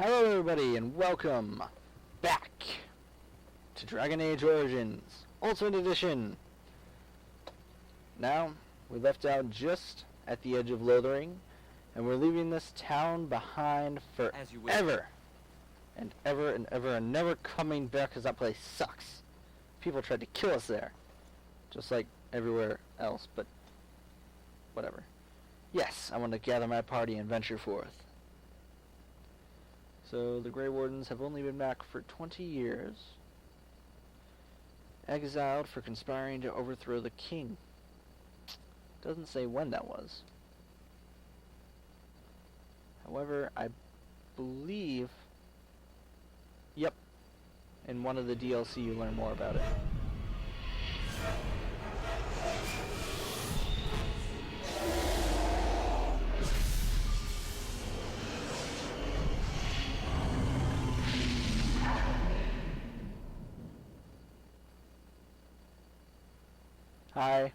Hello everybody and welcome back to Dragon Age Origins Ultimate Edition. Now, we left out just at the edge of Lothering, and we're leaving this town behind forever. And ever and ever and never coming back because that place sucks. People tried to kill us there. Just like everywhere else, but whatever. Yes, I want to gather my party and venture forth. So the Grey Wardens have only been back for 20 years. Exiled for conspiring to overthrow the king. Doesn't say when that was. However, I believe... Yep. In one of the DLC you learn more about it. Hi.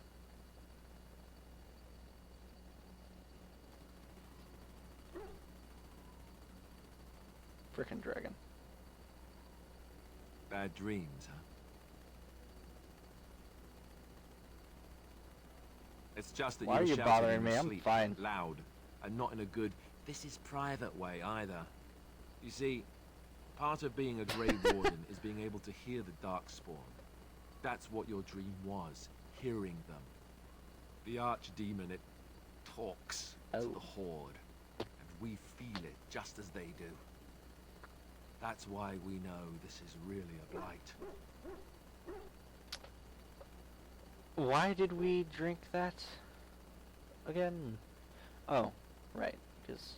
Frickin' dragon. Bad dreams, huh? It's just that Why are you shouting bothering in me? your I'm sleep, fine. loud, and not in a good, this is private way either. You see, part of being a Grey Warden is being able to hear the Darkspawn. That's what your dream was, hearing them. The Archdemon, it talks to the Horde, and we feel it just as they do. That's why we know this is really a blight. Why did we drink that again? Oh, right, because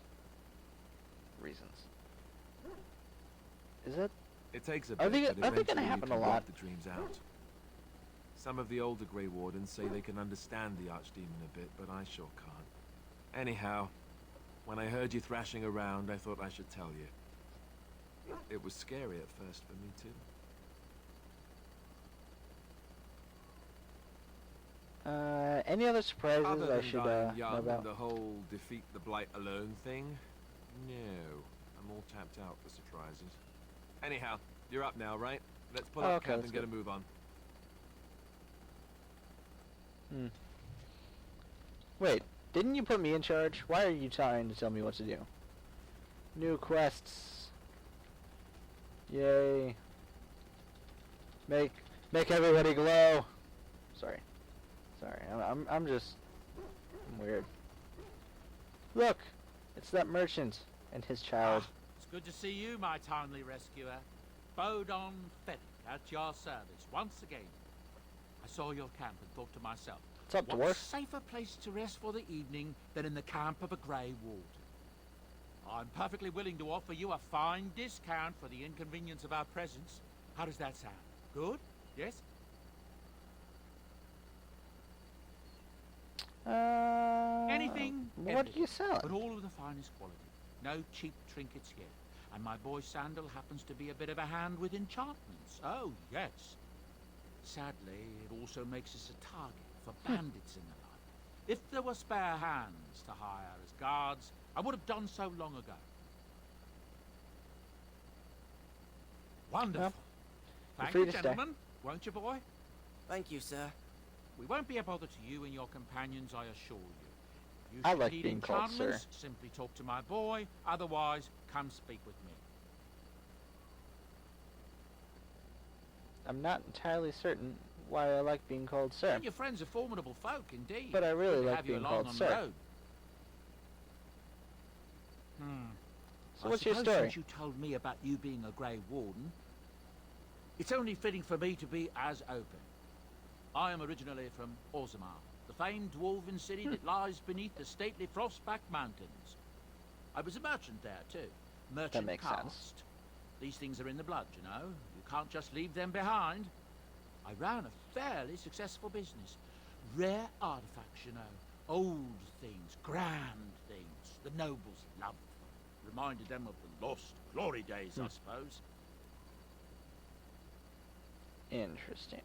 reasons. Is that? It takes a Are bit, they but eventually gonna you happen can a work lot? the dreams out. Some of the older Grey Wardens say they can understand the Archdemon a bit, but I sure can't. Anyhow, when I heard you thrashing around, I thought I should tell you. It was scary at first for me too. Any other surprises Other I than should dying know young about? and the whole defeat the blight alone thing, no. I'm all tapped out for surprises. Anyhow, you're up now, right? Let's pull up camp and get a move on. Wait, didn't you put me in charge? Why are you trying to tell me what to do? New quests. Yay. Make everybody glow. Sorry. I'm weird. Look, it's that merchant and his child. It's good to see you, my timely rescuer. Bodon Fennick, at your service once again. I saw your camp and thought to myself, What's up, what dwarf? safer place to rest for the evening than in the camp of a Grey Warden? I'm perfectly willing to offer you a fine discount for the inconvenience of our presence. How does that sound? Good? Yes? Anything, What everything, do you sell? but all of the finest quality. No cheap trinkets here. And my boy Sandal happens to be a bit of a hand with enchantments. Oh, yes. Sadly, it also makes us a target for bandits and the like. If there were spare hands to hire as guards, I would have done so long ago. Wonderful. Thank free you, to stay. gentlemen. Won't you, boy? Thank you, sir. We won't be a bother to you and your companions, I assure you. You I should like need being called sir. enchantments, simply talk to my boy. Otherwise, come speak with me. I'm not entirely certain why I like being called You sir. and your friends are formidable folk, indeed. But I really Good to like have you being along called on sir. the road. So what's I your suppose story? since you told me about you being a Grey Warden, it's only fitting for me to be as open. I am originally from Orzammar, the famed dwarven city that lies beneath the stately Frostback Mountains. I was a merchant there too. Merchant makes caste. sense. These things are in the blood, you know. You can't just leave them behind. I ran a fairly successful business. Rare artifacts, you know. Old things, grand things. The nobles loved them. Reminded them of the lost glory days, I suppose. Interesting.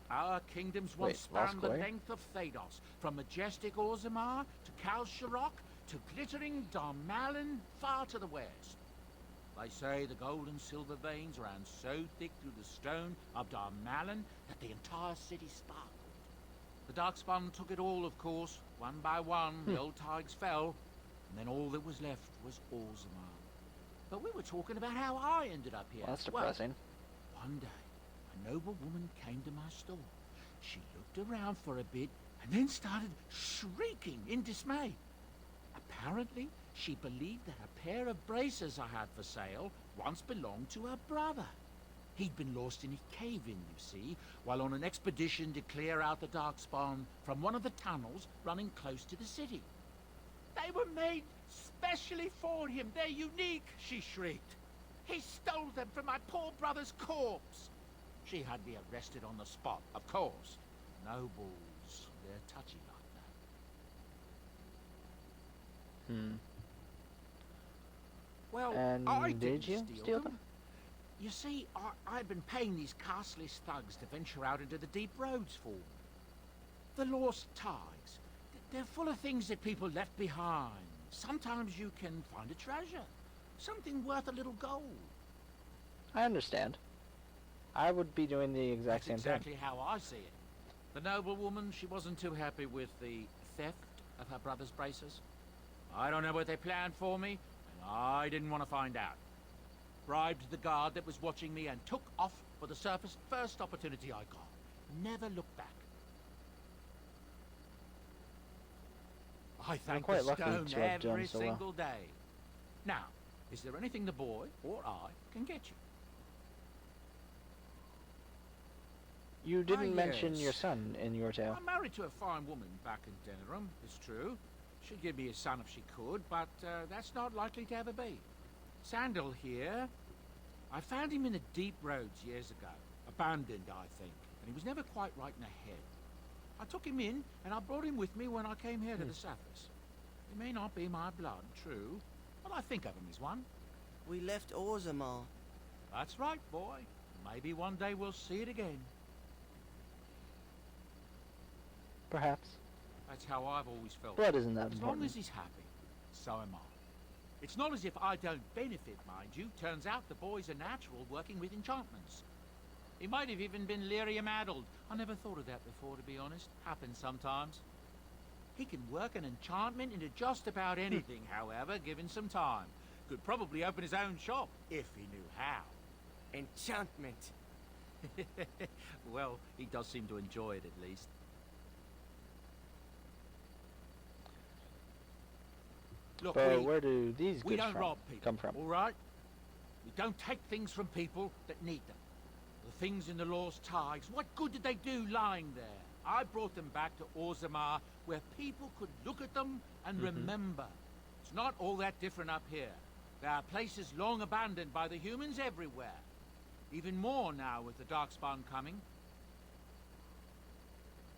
Our kingdoms Wait, once spanned the lost glory? length of Thados, from majestic Orzammar to Kal Sharok to glittering Darmalin far to the west. They say the gold and silver veins ran so thick through the stone of Darmalin that the entire city sparkled. The Darkspawn took it all, of course. One by one, the old Tigers fell, and then all that was left was Orzammar. But we were talking about how I ended up here. Well, that's depressing. Well, one day, a noble woman came to my store. She looked around for a bit and then started shrieking in dismay. Apparently, she believed that a pair of braces I had for sale once belonged to her brother. He'd been lost in a cave-in, you see, while on an expedition to clear out the Darkspawn from one of the tunnels running close to the city. They were made specially for him. They're unique, she shrieked. He stole them from my poor brother's corpse. She had me arrested on the spot, of course. Nobles, they're touchy like that. Well, And I did didn't you steal them? You see, I've been paying these castless thugs to venture out into the deep roads for me. The lost ties. They're full of things that people left behind. Sometimes you can find a treasure. Something worth a little gold. I understand. I would be doing the exact same That's exactly how I see it. The noblewoman, she wasn't too happy with the theft of her brother's braces. I don't know what they planned for me, and I didn't want to find out. Bribed the guard that was watching me and took off for the surface first opportunity I got. Never looked back. I thank quite the lucky stone to have done every so well. single day. Now, is there anything the boy or I can get you? You didn't mention yes. your son in your tale. I'm married to a fine woman back in Denerim, it's true. She'd give me a son if she could, but that's not likely to ever be. Sandal here, I found him in the deep roads years ago. Abandoned, I think, and he was never quite right in the head. I took him in, and I brought him with me when I came here to the surface. He may not be my blood, true, but I think of him as one. We left Orzammar. That's right, boy. Maybe one day we'll see it again. Perhaps. That's how I've always felt. Blood isn't that As important. long as he's happy, so am I. It's not as if I don't benefit, mind you. Turns out the boy's a natural working with enchantments. He might have even been lyrium-addled. I never thought of that before, to be honest. Happens sometimes. He can work an enchantment into just about anything, however, given some time. Could probably open his own shop, if he knew how. Enchantment. Well, he does seem to enjoy it, at least. Look, But where do these we goods don't rob people, come from? all right? We don't take things from people that need them. The things in the Lost Tigers, what good did they do lying there? I brought them back to Orzammar, where people could look at them and remember. It's not all that different up here. There are places long abandoned by the humans everywhere. Even more now with the Darkspawn coming.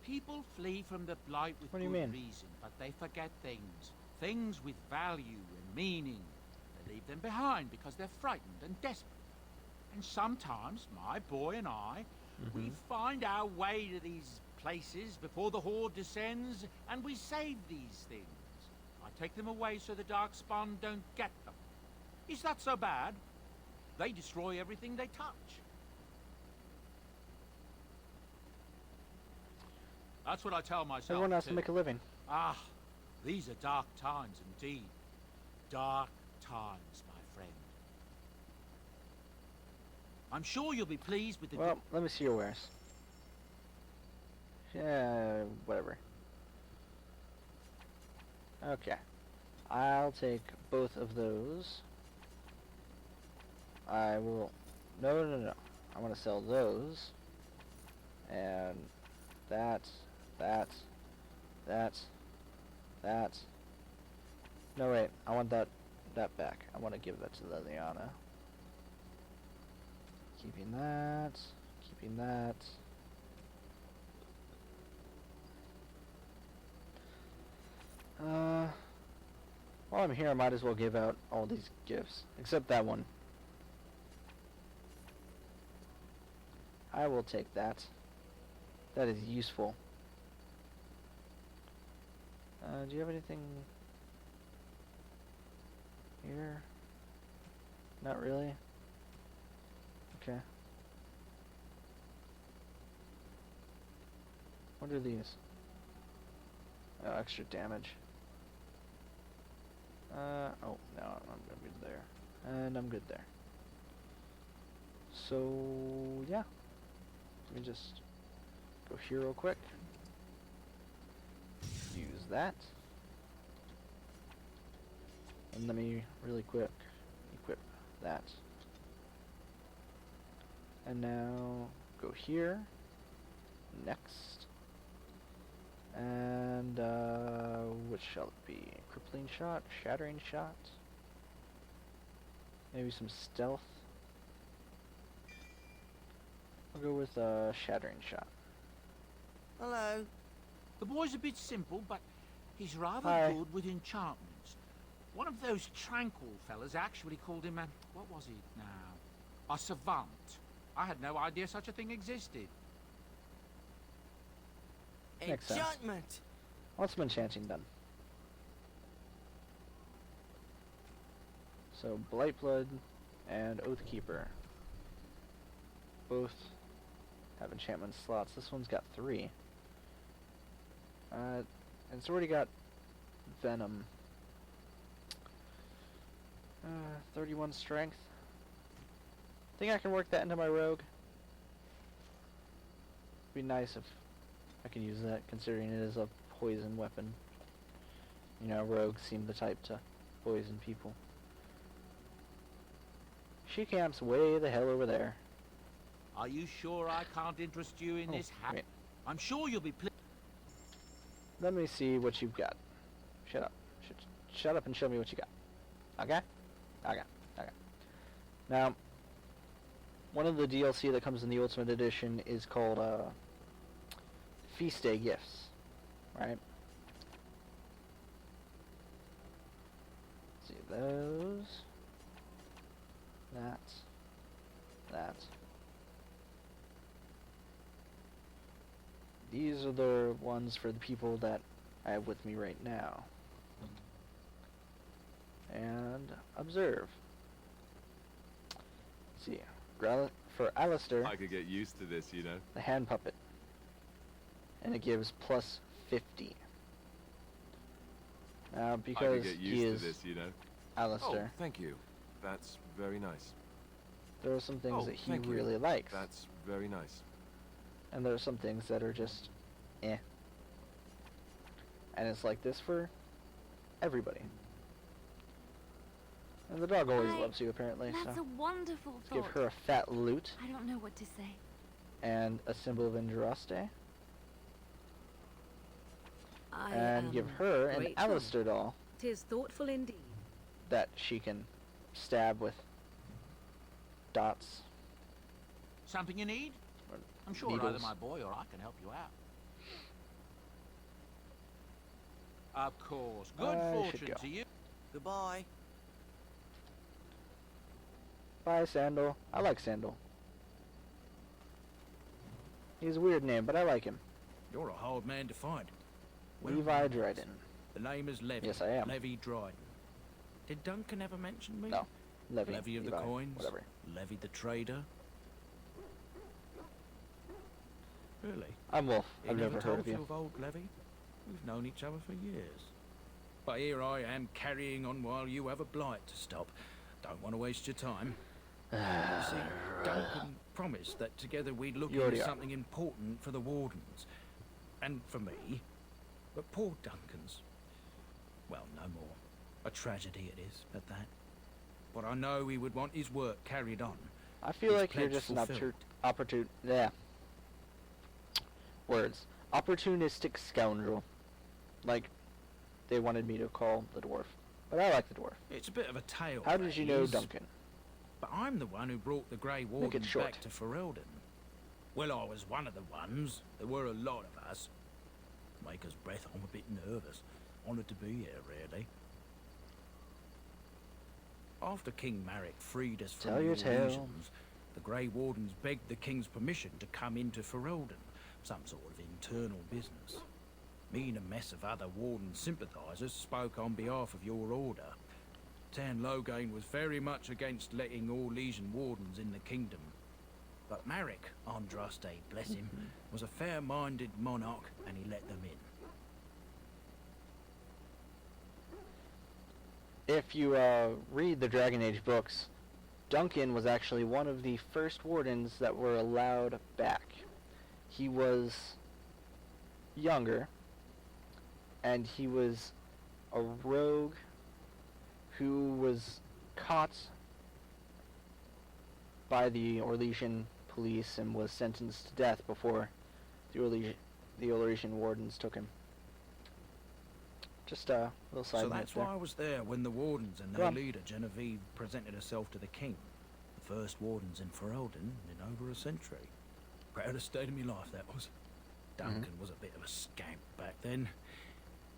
People flee from the Blight with What do you good mean? reason, but they forget things. Things with value and meaning. They leave them behind because they're frightened and desperate. And sometimes, my boy and I, we find our way to these places before the Horde descends, and we save these things. I take them away so the Darkspawn don't get them. Is that so bad? They destroy everything they touch. That's what I tell myself. Everyone has to too. make a living. Ah, these are dark times indeed. Dark times, my friend. I'm sure you'll be pleased with the... Well, let me see your wares. Yeah, whatever. Okay. I'll take both of those. I will... No. I want to sell those. And that. No, wait. I want that back. I want to give that to Liliana. Keeping that. While I'm here, I might as well give out all these gifts. Except that one. I will take that. That is useful. Do you have anything here? Not really. Okay. What are these? Oh, extra damage. Oh, no, I'm good there. And I'm good there. So, yeah. Let me just go here real quick. Use that. And let me really quick equip that. And now go here. Next. And which shall it be? Crippling shot? Shattering shot? Maybe some stealth? I'll go with shattering shot. Hello. The boy's a bit simple, but he's rather Hi. good with enchantments. One of those tranquil fellas actually called him a... what was he now? A savant. I had no idea such a thing existed. Makes sense. Enchantment. Want some enchanting done. So Blightblood and Oathkeeper both have enchantment slots. This one's got 3. And it's already got Venom. 31 strength. Think I can work that into my rogue. Be nice if I can use that, considering it is a poison weapon. You know, rogues seem the type to poison people. She camps way the hell over there. Are you sure I can't interest you in this hat? wait. I'm sure you'll be pleased. Let me see what you've got. Shut up. Shut up and show me what you got. Okay? Okay. Okay. Now, one of the DLC that comes in the Ultimate Edition is called Feast Day Gifts. Right? Let's see, those. That. These are the ones for the people that I have with me right now. And observe. Let's see. For Alistair, I could get used to this, you know. the hand puppet. And it gives plus 50. Now, I could because get he used is to this, you know. Alistair, Oh, thank you. That's very nice. there are some things Oh, that he thank you. really likes. That's very nice. And there are some things that are just eh. And it's like this for everybody. And the dog always loves you, apparently, That's so a wonderful let's thought. give her a fat loot I don't know what to say. and a symbol of Induraste. I And give am her an grateful. Alistair doll 'Tis thoughtful indeed. that she can stab with dots. Something you need? Or I'm sure needles. either my boy or I can help you out. Of course. Good I should fortune go. to you. Goodbye. Bye, Sandal. I like Sandal. He's a weird name, but I like him. You're a hard man to find. Where Levi am I? Dryden. The name is Levy. Yes, I am. Levy Dryden. Did Duncan ever mention me? No. Levy. Levy of the Levi, coins? Whatever. Levy the trader? Really? I'm Wolf. He I've never heard told of you you. of old Levy? We've known each other for years. But here I am carrying on while you have a blight to stop. Don't want to waste your time. You see, Duncan promised that together we'd look You already into are. something important for the Wardens. And for me. But poor Duncan's... well, no more. A tragedy it is, at that. But I know he would want his work carried on. I feel His like you're pledge just an fulfilled. Words. Opportunistic scoundrel. Like they wanted me to call the dwarf. But I like the dwarf. It's a bit of a tale. How did you know that is, Duncan? But I'm the one who brought the Grey it Warden short. back to Ferelden. Well, I was one of the ones. There were a lot of us. Maker's breath, I'm a bit nervous. Honoured to be here, really. After King Marek freed us from Tell the your tale. illusions, the Grey Wardens begged the King's permission to come into Ferelden. Some sort of internal business. Me and a mess of other Warden sympathisers spoke on behalf of your order. Captain Logain was very much against letting Orlesian wardens in the kingdom. But Marek, Andraste, bless him, was a fair-minded monarch, and he let them in. If you read the Dragon Age books, Duncan was actually one of the first wardens that were allowed back. He was younger, and he was a rogue who was caught by the Orlesian police and was sentenced to death before the Orlesian wardens took him. Just a little side So note that's there. why I was there when the wardens and Go their on. leader, Genevieve, presented herself to the king. The first wardens in Ferelden in over a century. Proudest day of my life, that was. Duncan was a bit of a scamp back then.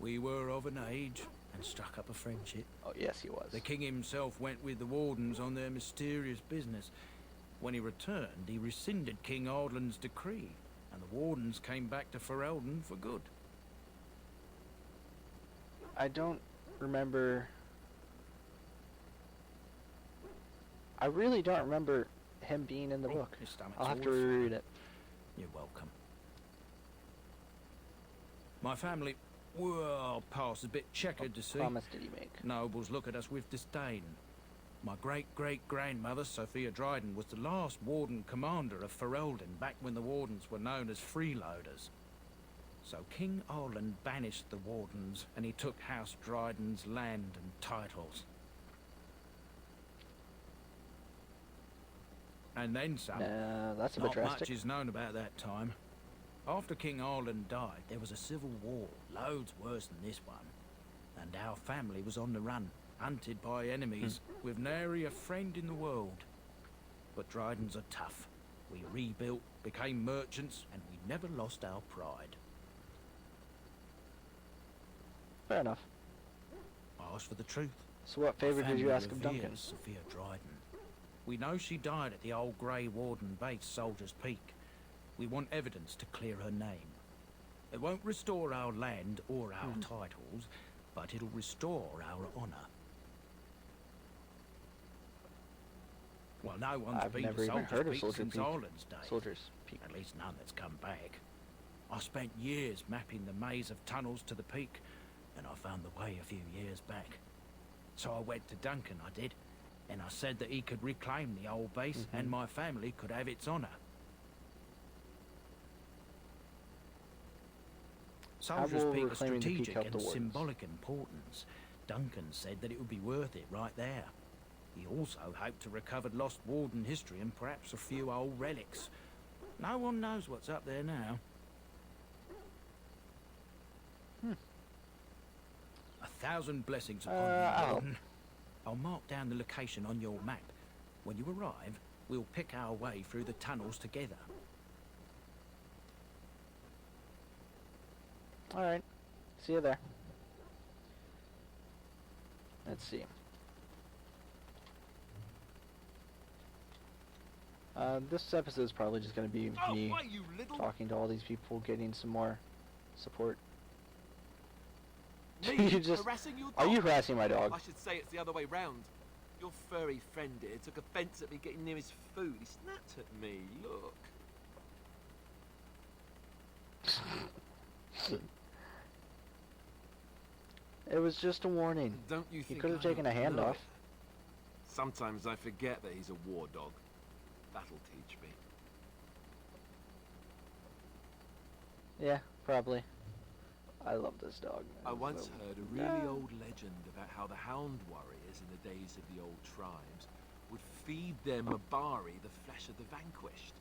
We were of an age and struck up a friendship. Oh, yes, he was. The king himself went with the wardens on their mysterious business. When he returned, he rescinded King Ardland's decree, and the wardens came back to Ferelden for good. I don't remember... I really don't remember him being in the book. Your stomach's I'll have all to fine. reread it. You're welcome. My family, well, past a bit checkered to see. Promise did he make? Nobles look at us with disdain. My great-great-grandmother, Sophia Dryden, was the last warden commander of Ferelden back when the wardens were known as freeloaders. So King Arland banished the wardens, and he took House Dryden's land and titles. And then some. That's a bit Not drastic. much is known about that time. After King Arland died, there was a civil war, loads worse than this one. And our family was on the run, hunted by enemies, with nary a friend in the world. But Drydens are tough. We rebuilt, became merchants, and we never lost our pride. Fair enough. Ask for the truth. So what favor My did you family ask of reveres Duncan? Sophia Dryden. We know she died at the old Grey Warden base, Soldier's Peak. We want evidence to clear her name. It won't restore our land or our titles, but it'll restore our honour. Well, no one's I've been never to even Soldier's heard of Peak Soldier since Peak. Arland's day. Soldier's Peak. At least none that's come back. I spent years mapping the maze of tunnels to the peak, and I found the way a few years back. So I went to Duncan, I did, and I said that he could reclaim the old base and my family could have its honour. Soldier's will Peak is reclaiming the peak strategic help and the wardens? symbolic importance. Duncan said that it would be worth it right there. He also hoped to recover lost warden history and perhaps a few old relics. No one knows what's up there now. 1,000 blessings upon you, I'll- Warden. I'll mark down the location on your map. When you arrive, we'll pick our way through the tunnels together. Alright. See you there. Let's see. This episode is probably just going to be me why, you little... talking to all these people, getting some more support. Me You just- harassing your dog? Are you harassing my dog? I should say it's the other way round. Your furry friend here took offence at me getting near his food. He snapped at me. Look. It was just a warning. Don't you He think could have I taken a hand know off. it? Sometimes I forget that he's a war dog. That'll teach me. Yeah, probably. I love this dog. I It's once so- heard a really old legend about how the hound warriors in the days of the old tribes would feed their Mabari the flesh of the vanquished.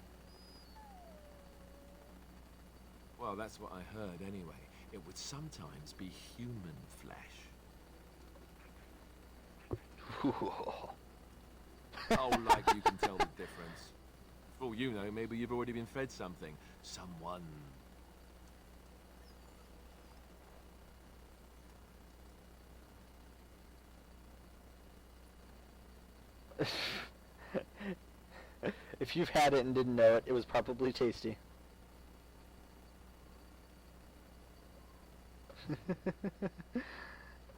Well, that's what I heard anyway. It would sometimes be human flesh. Oh, like you can tell the difference. For all you know, maybe you've already been fed something. Someone. If you've had it and didn't know it, it was probably tasty.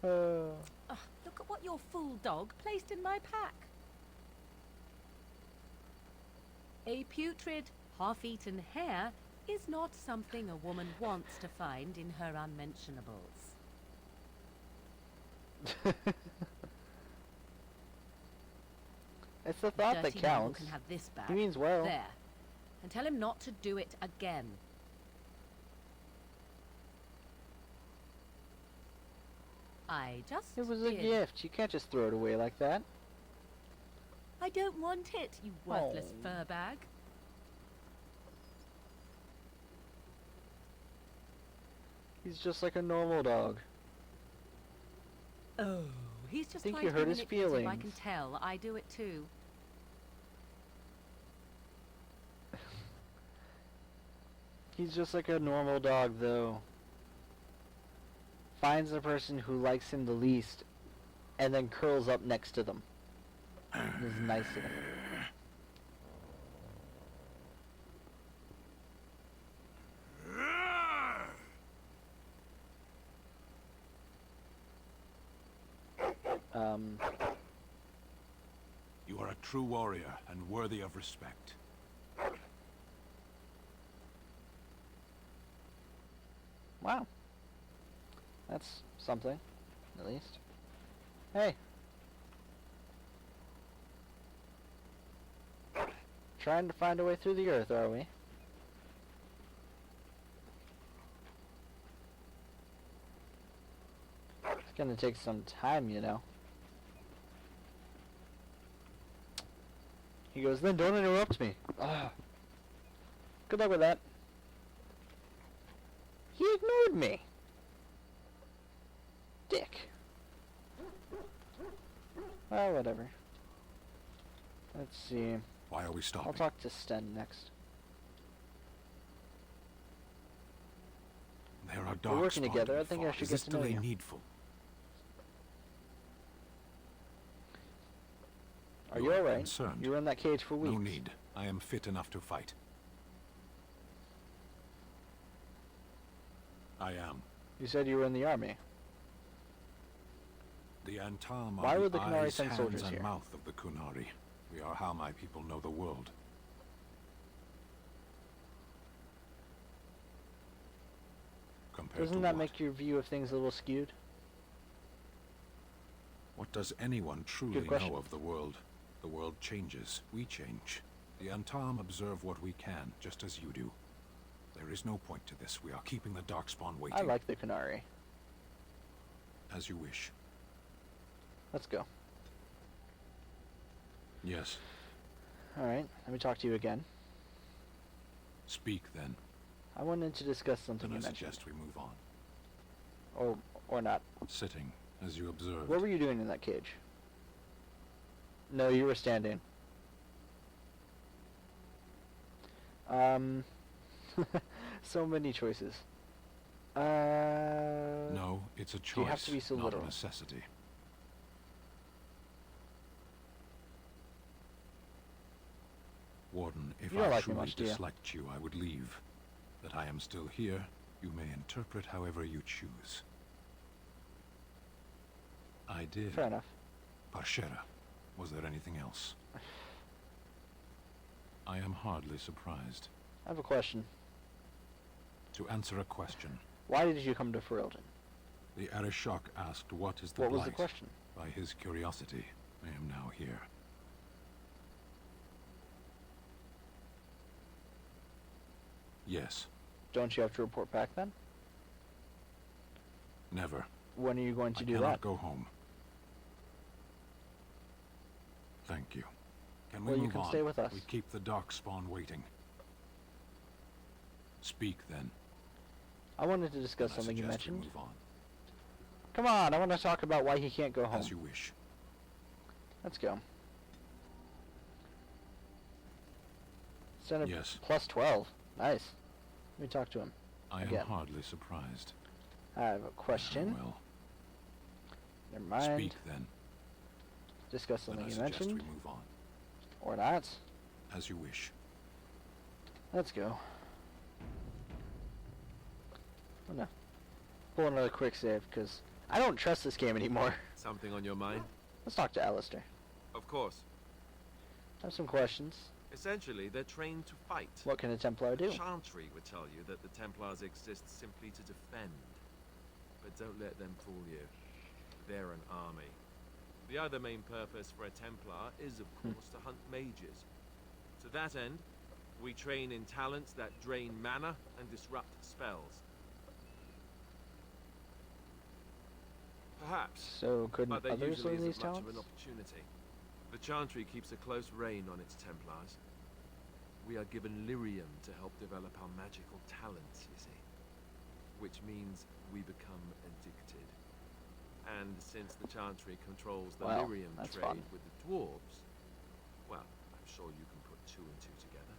Look at what your fool dog placed in my pack. A putrid, half-eaten hare is not something a woman wants to find in her unmentionables. It's the thought that Dirty Noel counts. can have this back. He means well. There. And tell him not to do it again. I just It was a did. gift. You can't just throw it away like that. I don't want it, you worthless Oh. fur bag. He's just like a normal dog. Oh, he's just Think trying you to be hurt his manipulative, I can feelings. tell. I do it too. He's just like a normal dog, though. Finds the person who likes him the least, and then curls up next to them. This is nice of him. You are a true warrior and worthy of respect. Wow. That's something, at least. Hey. Trying to find a way through the earth, are we? It's gonna take some time, you know. He goes, then don't interrupt me. Ugh. Good luck with that. He ignored me. Dick. Well, whatever. Let's see. Why are we stopping? I'll talk to Sten next. There are We're dogs working together. I think I should Is get this to know delay you. needful? Are you alright? concerned? You were in that cage for weeks. No need. I am fit enough to fight. I am. You said you were in the army. The Antam Why are would the the Kunari eyes, send hands, soldiers and here? mouth of the Kunari. We are how my people know the world. Compared Doesn't to that what? make your view of things a little skewed? What does anyone truly question. know of the world? The world changes. We change. The Antam observe what we can, just as you do. There is no point to this. We are keeping the Darkspawn waiting. I like the Kunari. As you wish. Let's go. Yes. Alright, let me talk to you again. Speak then. I wanted to discuss something Then you I mentioned. suggest we move on. Or not. Sitting, as you observed. What were you doing in that cage? No, you were standing. So many choices. No, it's a choice, you have to be so not literal? a necessity. Warden, if You don't I like me truly much, do you? disliked you, I would leave. That I am still here, you may interpret however you choose. I did. Fair enough. Parshera. Was there anything else? I am hardly surprised. I have a question. To answer a question, Why did you come to Ferelden? the Arishok asked what is the What blight. was the question? By his curiosity, I am now here. Yes, Don't you have to report back then? never. When are you going to I do cannot that? go home. Thank you. Can we Well, you move can on? stay with us. We keep the Darkspawn waiting. Speak then. I wanted to discuss I something you suggest we mentioned. move on. Come on, I want to talk about why he can't go home. As you wish. Let's go. Center Yes. plus 12. Nice. Let me talk to him. I am Again. hardly surprised. I have a question. Well, Never mind. speak then. Discuss Then something I you suggest mentioned. we move on. Or not. As you wish. Let's go. I'm gonna pull another quick save, because I don't trust this game anymore. Something on your mind? Let's talk to Alistair. Of course. I have some questions. Essentially, they're trained to fight. What can a Templar do? Chantry would tell you that the Templars exist simply to defend. But don't let them fool you. They're an army. The other main purpose for a Templar is, of course, to hunt mages. To that end, we train in talents that drain mana and disrupt spells. Perhaps, So couldn't but there others usually learn these isn't much of talents? an opportunity. The Chantry keeps a close rein on its Templars. We are given lyrium to help develop our magical talents, you see. Which means we become addicted. And since the Chantry controls the Well, lyrium that's trade fun. with the dwarves, well, I'm sure you can put two and two together.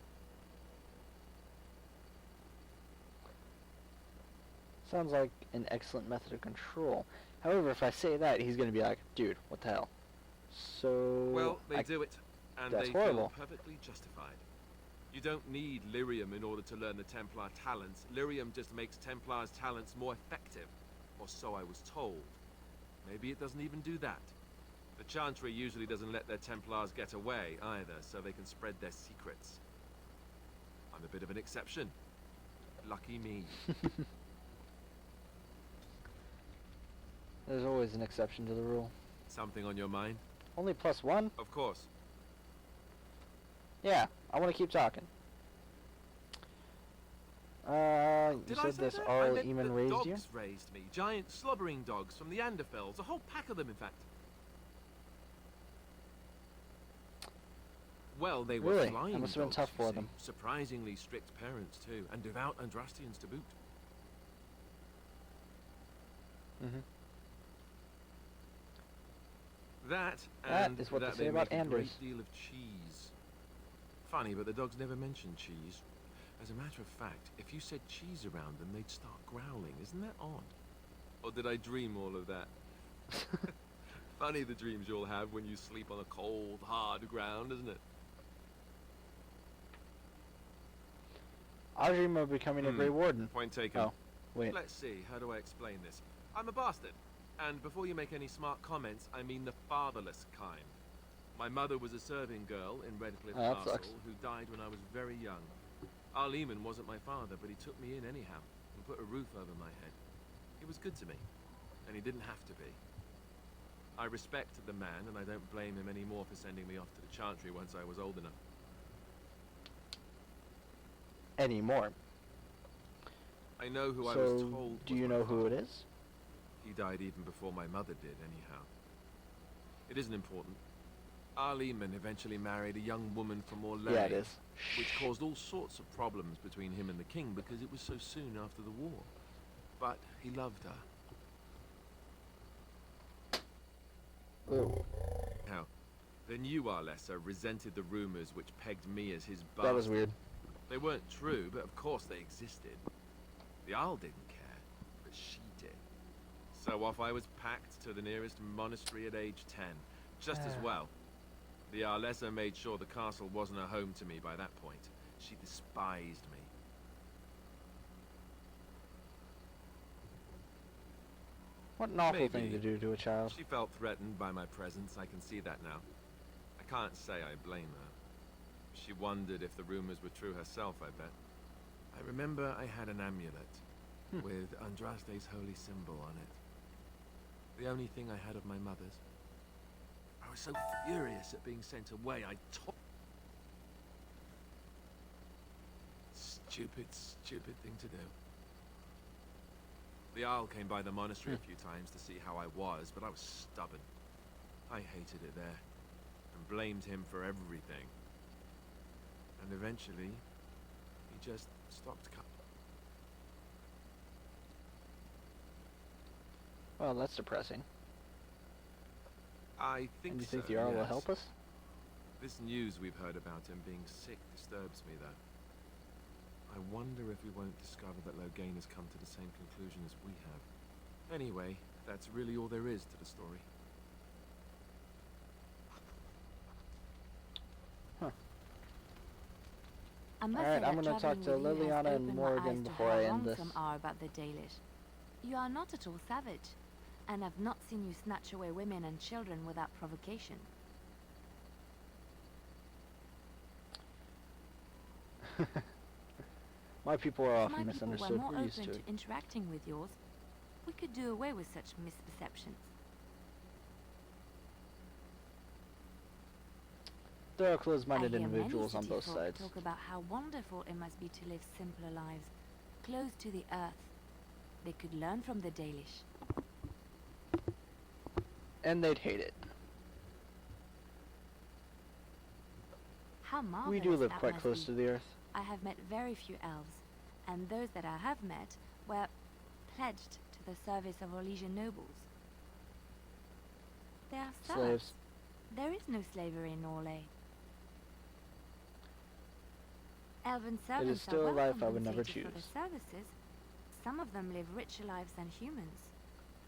Sounds like an excellent method of control. However, if I say that, he's going to be like, dude, what the hell? So... Well, they do it, and that's they horrible. feel perfectly justified. You don't need lyrium in order to learn the Templar talents. Lyrium just makes Templars' talents more effective, or so I was told. Maybe it doesn't even do that. The Chantry usually doesn't let their Templars get away either, so they can spread their secrets. I'm a bit of an exception. Lucky me. There's always an exception to the rule. Something on your mind? Only +1? Of course. Yeah, I want to keep talking. You Did I said say this that? Arl I meant Eamon that raised dogs you? raised me. Giant slobbering dogs from the Anderfells. A whole pack of them, in fact. Well, they were Really? flying That must have been dogs, tough you for see. them. Surprisingly strict parents, too. And devout Andrastians to boot. Mm-hmm. That That is what that they say they about make a Anders. great deal of cheese. Funny, but the dogs never mention cheese. As a matter of fact, if you said cheese around them, they'd start growling. Isn't that odd? Or did I dream all of that? Funny the dreams you'll have when you sleep on a cold, hard ground, isn't it? I dream of becoming a Grey Warden. Point taken. Oh, wait. Let's see, how do I explain this? I'm a bastard. And before you make any smart comments, I mean the fatherless kind. My mother was a serving girl in Redcliffe Oh, that Castle sucks. who died when I was very young. Arl Eamon wasn't my father, but he took me in anyhow and put a roof over my head. He was good to me, and he didn't have to be. I respect the man, and I don't blame him anymore for sending me off to the Chantry once I was old enough. Anymore. I know who I So, was told do was you my know who it father. is? He died even before my mother did, anyhow. It isn't important. Arl Eamon eventually married a young woman from Orlais, Yeah, it is. which caused all sorts of problems between him and the king because it was so soon after the war. But he loved her. Ooh, Now, the new Arlessa resented the rumors which pegged me as his bastard. that was weird. They weren't true, but of course they existed. The Arl didn't care, but she did. So off I was packed to the nearest monastery at age 10, just as well. The Arlessa made sure the castle wasn't a home to me by that point. She despised me. What an awful thing Maybe. to do to a child. She felt threatened by my presence, I can see that now. I can't say I blame her. She wondered if the rumors were true herself, I bet. I remember I had an amulet with Andraste's holy symbol on it. The only thing I had of my mother's. I was so furious at being sent away, I tore... Stupid, stupid thing to do. The Arl came by the monastery a few times to see how I was, but I was stubborn. I hated it there, and blamed him for everything. And eventually, he just stopped coming. Well, that's depressing. I think And you think so, the Arl will yes. help us? This news we've heard about him being sick disturbs me, though. I wonder if we won't discover that Loghain has come to the same conclusion as we have. Anyway, that's really all there is to the story. I must Alright, say I'm that gonna talk travelling to with you has Liliana and opened my Morgan eyes to before how I end wrong this. some are about the Dalish. You are not at all savage. and I've not seen you snatch away women and children without provocation. My people are If often my people were misunderstood. more We're used open to to it. interacting with yours, we could do away with such misperceptions. There are I closed-minded hear individuals many on city both folk sides. talk about how wonderful it must be to live simpler lives, close to the earth. They could learn from the Dalish. And they'd hate it. How marvelous We do live that quite must close be. to the earth. I have met very few elves, and those that I have met were pledged to the service of Orlesian nobles. They are serfs. Slaves. There is no slavery in Orlais. Elven servants still are a well life I would never compensated for choose. their services. Some of them live richer lives than humans.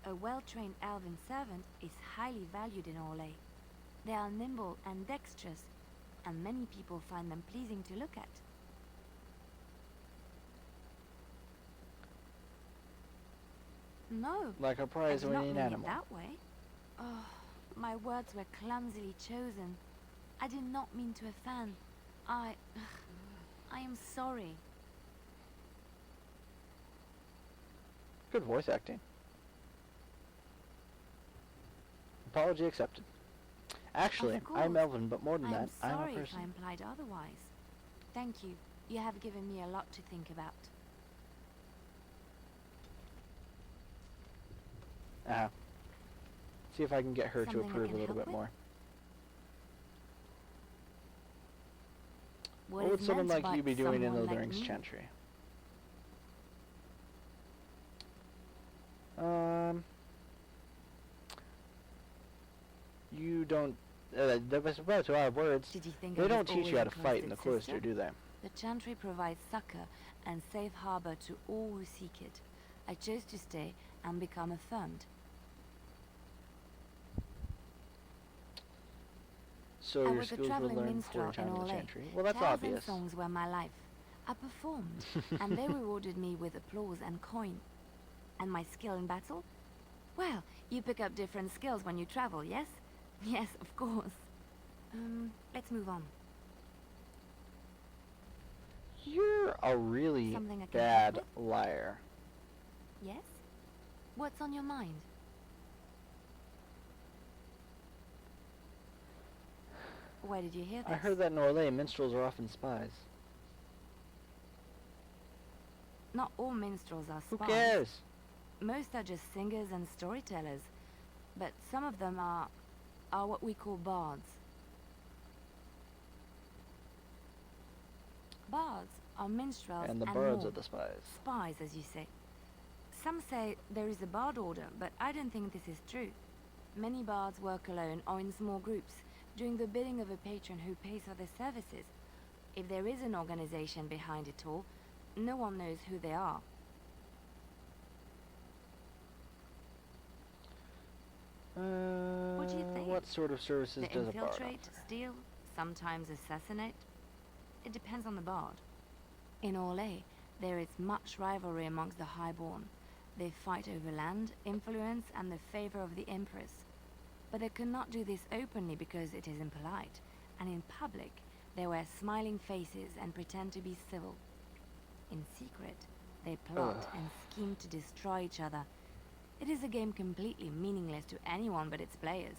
A well-trained elven servant is highly valued in Orlais. They are nimble and dexterous, and many people find them pleasing to look at. No, Like a I prize do not winning mean animal. it that way. Oh, my words were clumsily chosen. I did not mean to offend. I am sorry. Good voice acting. Apology accepted. Actually, Of course. I'm Elvin, but more than I am that, I'm a sorry if I person. implied otherwise. Thank you. You have given me a lot to think about. See if I can get her to Something I approve can a little help bit with? more. What What would is someone meant like by you be doing in someone like Lothering's me? chantry? You don't. That was about to our words. Did you think They I was don't teach always you how a to fight in the cloistered cloister, sister? do they? The chantry provides succor and safe harbor to all who seek it. I chose to stay and become affirmed. So I your was a skills were traveling learned minstrel before your in time in the Orlais. chantry. Well, that's Tales obvious. and songs were my life. I performed, and they rewarded me with applause and coin. And my skill in battle? Well, you pick up different skills when you travel, yes? Yes, of course. Let's move on. You're a really Something I can bad help liar. Yes? What's on your mind? Where did you hear this? I heard that in Orlais, minstrels are often spies. Not all minstrels are Who spies. cares? Most are just singers and storytellers. But some of them are what we call bards. Bards are minstrels And the birds more. are the spies. Spies, as you say. Some say there is a bard order, but I don't think this is true. Many bards work alone or in small groups, doing the bidding of a patron who pays for their services. If there is an organization behind it all, no one knows who they are. What do you think? What sort of services They does a bard infiltrate, offer? steal, sometimes assassinate. It depends on the bard. In Orlais, there is much rivalry amongst the highborn. They fight over land, influence, and the favor of the Empress. But they cannot do this openly because it is impolite, and in public, they wear smiling faces and pretend to be civil. In secret, they plot and scheme to destroy each other. It is a game completely meaningless to anyone but its players.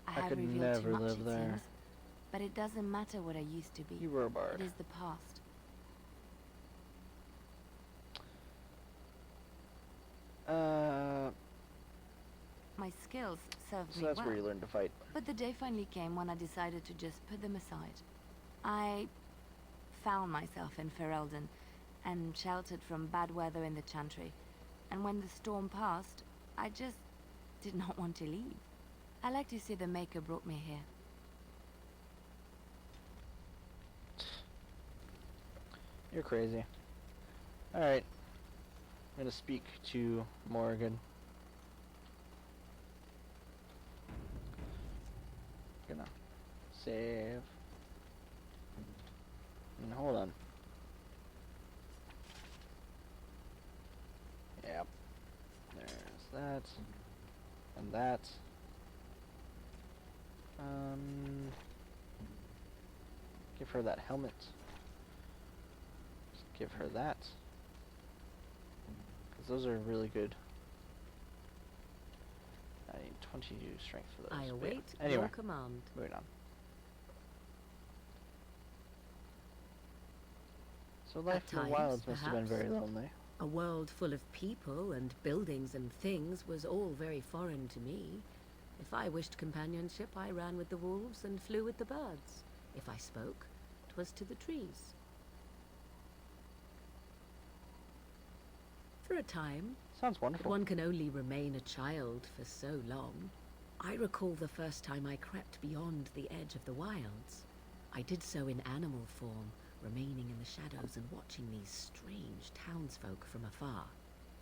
I have could revealed never too much, live it there. seems, but it doesn't matter what I used to be. You were a bard. It is the past. My skills served So me that's well. where you learn to fight. But the day finally came when I decided to just put them aside. I found myself in Ferelden and sheltered from bad weather in the Chantry. And when the storm passed, I just did not want to leave. I like to say the Maker brought me here. You're crazy. Alright. I'm gonna speak to Morgan. Gonna save. And hold on. Yep. that. And that. Give her that helmet. Just give her that. Because those are really good. I need 22 strength for those. I but await yeah. Anyway, your command. moving on. So life At in the times, wilds must have been perhaps. very lonely. A world full of people and buildings and things was all very foreign to me. If I wished companionship, I ran with the wolves and flew with the birds. If I spoke, 'twas to the trees. For a time, Sounds but wonderful. one can only remain a child for so long. I recall the first time I crept beyond the edge of the wilds. I did so in animal form, remaining in the shadows and watching these strange townsfolk from afar.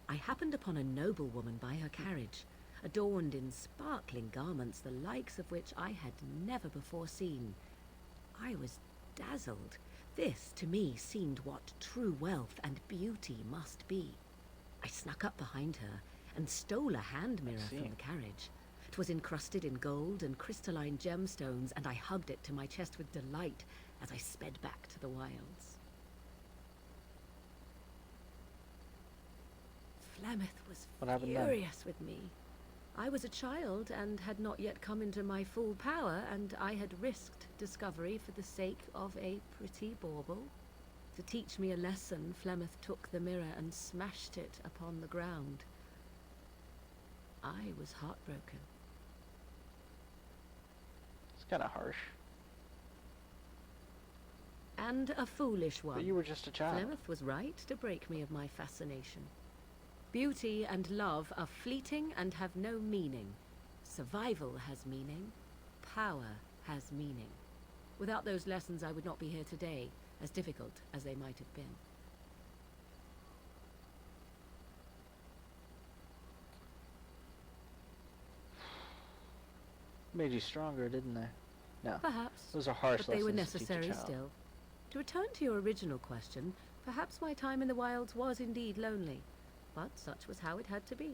I happened upon a noblewoman by her carriage, adorned in sparkling garments the likes of which I had never before seen. I was dazzled. This, to me, seemed what true wealth and beauty must be. I snuck up behind her and stole a hand mirror from the carriage. 'Twas encrusted in gold and crystalline gemstones, and I hugged it to my chest with delight as I sped back to the wilds. Flemeth was What happened then? furious with me. I was a child and had not yet come into my full power, and I had risked discovery for the sake of a pretty bauble. To teach me a lesson, Flemeth took the mirror and smashed it upon the ground. I was heartbroken. It's kind of harsh. And a foolish one. But you were just a child. Flemeth was right to break me of my fascination. Beauty and love are fleeting and have no meaning. Survival has meaning. Power has meaning. Without those lessons, I would not be here today, as difficult as they might have been. Made you stronger, didn't they? No. Perhaps, Those are harsh but they were lessons to teach a necessary child. still. To return to your original question, perhaps my time in the wilds was indeed lonely, but such was how it had to be.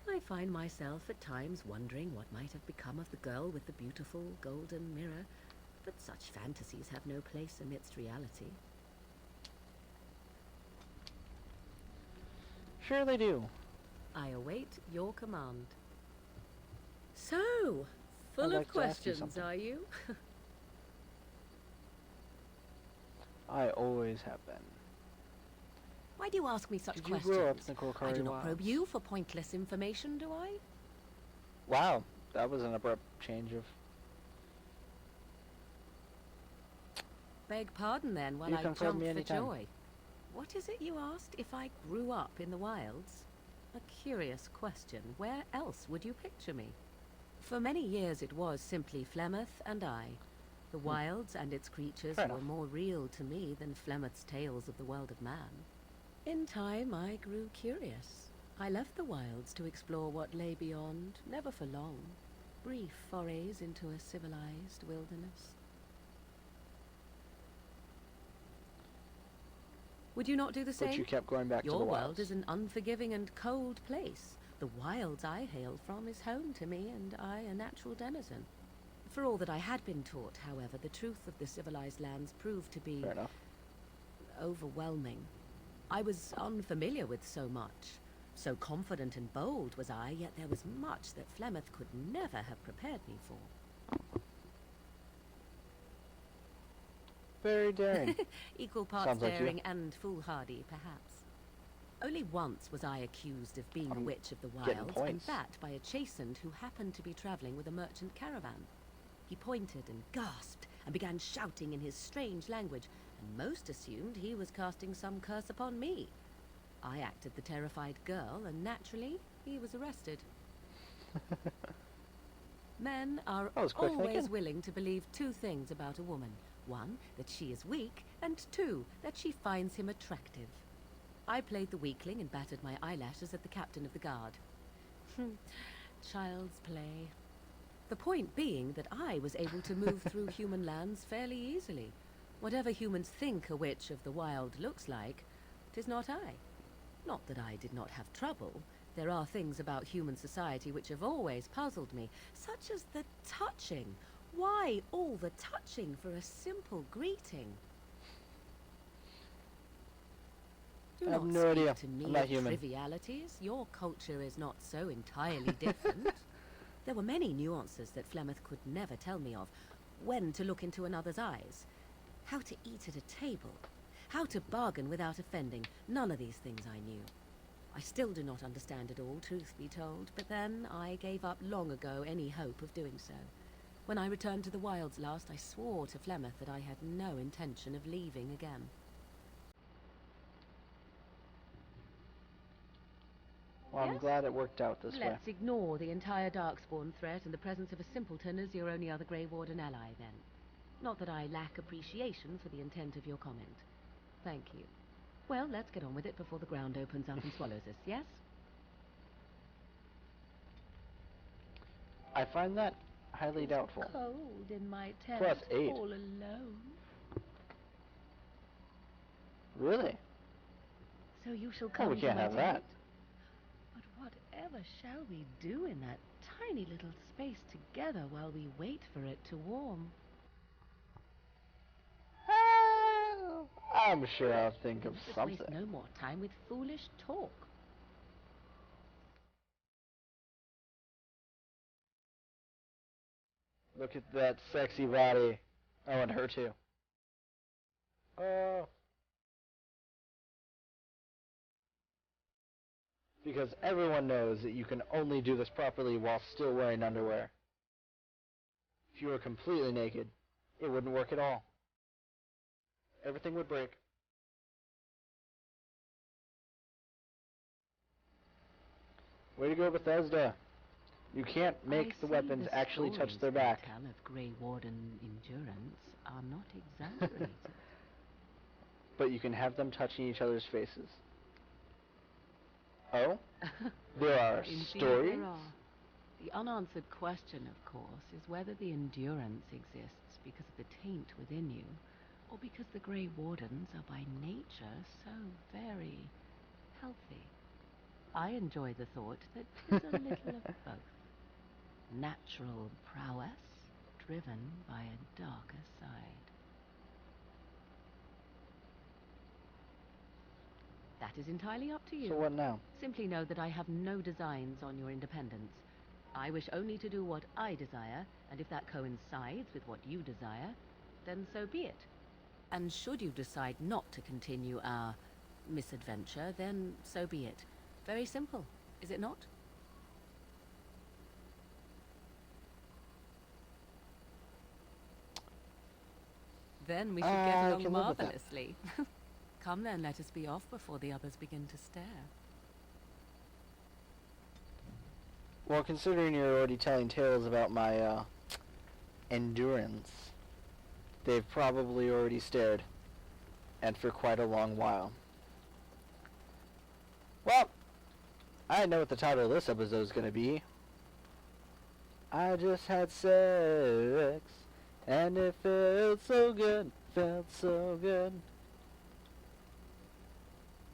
I find myself at times wondering what might have become of the girl with the beautiful golden mirror, but such fantasies have no place amidst reality. Sure they do. I await your command. So, full I'd of like to ask you questions, something. are you? I always have been. Why do you ask me such Did you questions? grow up in the Korkari I do not probe wilds? you for pointless information, do I? Wow, that was an abrupt change of... Beg pardon then while You I can probe jump me for anytime. joy. What is it you asked if I grew up in the wilds? A curious question. Where else would you picture me? For many years it was simply Flemeth and I. The wilds and its creatures Fair were enough. more real to me than Flemeth's tales of the world of man. In time I grew curious. I left the wilds to explore what lay beyond, never for long. Brief forays into a civilized wilderness. Would you not do the same? But you kept going back to Your the world wilds. is an unforgiving and cold place. The wilds I hail from is home to me, and I a natural denizen. For all that I had been taught, however, the truth of the civilized lands proved to be Fair enough. overwhelming. I was unfamiliar with so much. So confident and bold was I, yet there was much that Flemeth could never have prepared me for. Very daring. Equal parts Sounds like you. daring and foolhardy, perhaps. Only once was I accused of being a I'm witch of the getting wilds, and points. that by a chastened who happened to be travelling with a merchant caravan. He pointed and gasped and began shouting in his strange language, and most assumed he was casting some curse upon me. I acted the terrified girl, and naturally, he was arrested. Men are That was quick always thinking. willing to believe two things about a woman. One, that she is weak, and two, that she finds him attractive. I played the weakling and battered my eyelashes at the captain of the guard. Child's play. The point being that I was able to move through human lands fairly easily. Whatever humans think a witch of the wild looks like, 'tis not I. Not that I did not have trouble. There are things about human society which have always puzzled me, such as the touching. Why all the touching for a simple greeting? Do I have not no speak idea. to me I'm not of human. trivialities. Your culture is not so entirely different. There were many nuances that Flemeth could never tell me of. When to look into another's eyes, how to eat at a table, how to bargain without offending. None of these things I knew. I still do not understand it all, truth be told, but then I gave up long ago any hope of doing so. When I returned to the wilds last, I swore to Flemeth that I had no intention of leaving again. Well, I'm Yes? glad it worked out this way. Let's ignore the entire Darkspawn threat and the presence of a simpleton as your only other Grey Warden ally, then. Not that I lack appreciation for the intent of your comment. Thank you. Well, let's get on with it before the ground opens up and swallows us, yes? I find that highly doubtful. Cold in my tent, Plus 8. all alone. Really? So you shall Oh, come we to can't my have tent? that. But whatever shall we do in that tiny little space together while we wait for it to warm? I'm sure I'll think of Let's something. waste no more time with foolish talk. Look at that sexy body. I want her too. Oh. Because everyone knows that you can only do this properly while still wearing underwear. If you were completely naked, it wouldn't work at all. Everything would break. Way to go, Bethesda. You can't make the weapons actually touch their back. The tale of Grey Warden endurance are not exaggerated. But you can have them touching each other's faces. Oh? There are Indeed stories? there are. The unanswered question, of course, is whether the endurance exists because of the taint within you, or because the Grey Wardens are by nature so very healthy. I enjoy the thought that 'tis a little of both. Natural prowess, driven by a darker side. That is entirely up to you. So what now? Simply know that I have no designs on your independence. I wish only to do what I desire, and if that coincides with what you desire, then so be it. And should you decide not to continue our misadventure, then so be it. Very simple, is it not? Then we should get I along can live with that. marvelously. Come then, let us be off before the others begin to stare. Well, considering you're already telling tales about my, endurance, they've probably already stared. And for quite a long while. Well, I know what the title of this episode is going to be. I just had sex, and it felt so good, felt so good.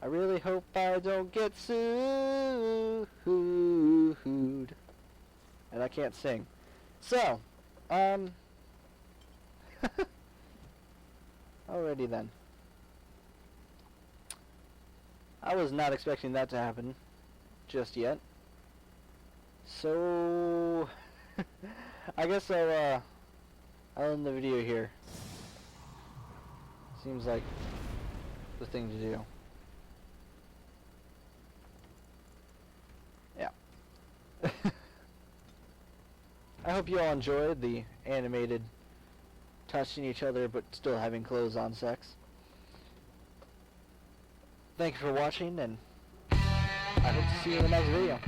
I really hope I don't get sued. And I can't sing. So, alrighty then. I was not expecting that to happen just yet. So, I guess I'll end the video here. Seems like the thing to do. Yeah. I hope you all enjoyed the animated touching each other but still having clothes on sex. Thank you for watching, and I hope to see you in the next video.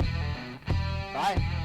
Bye!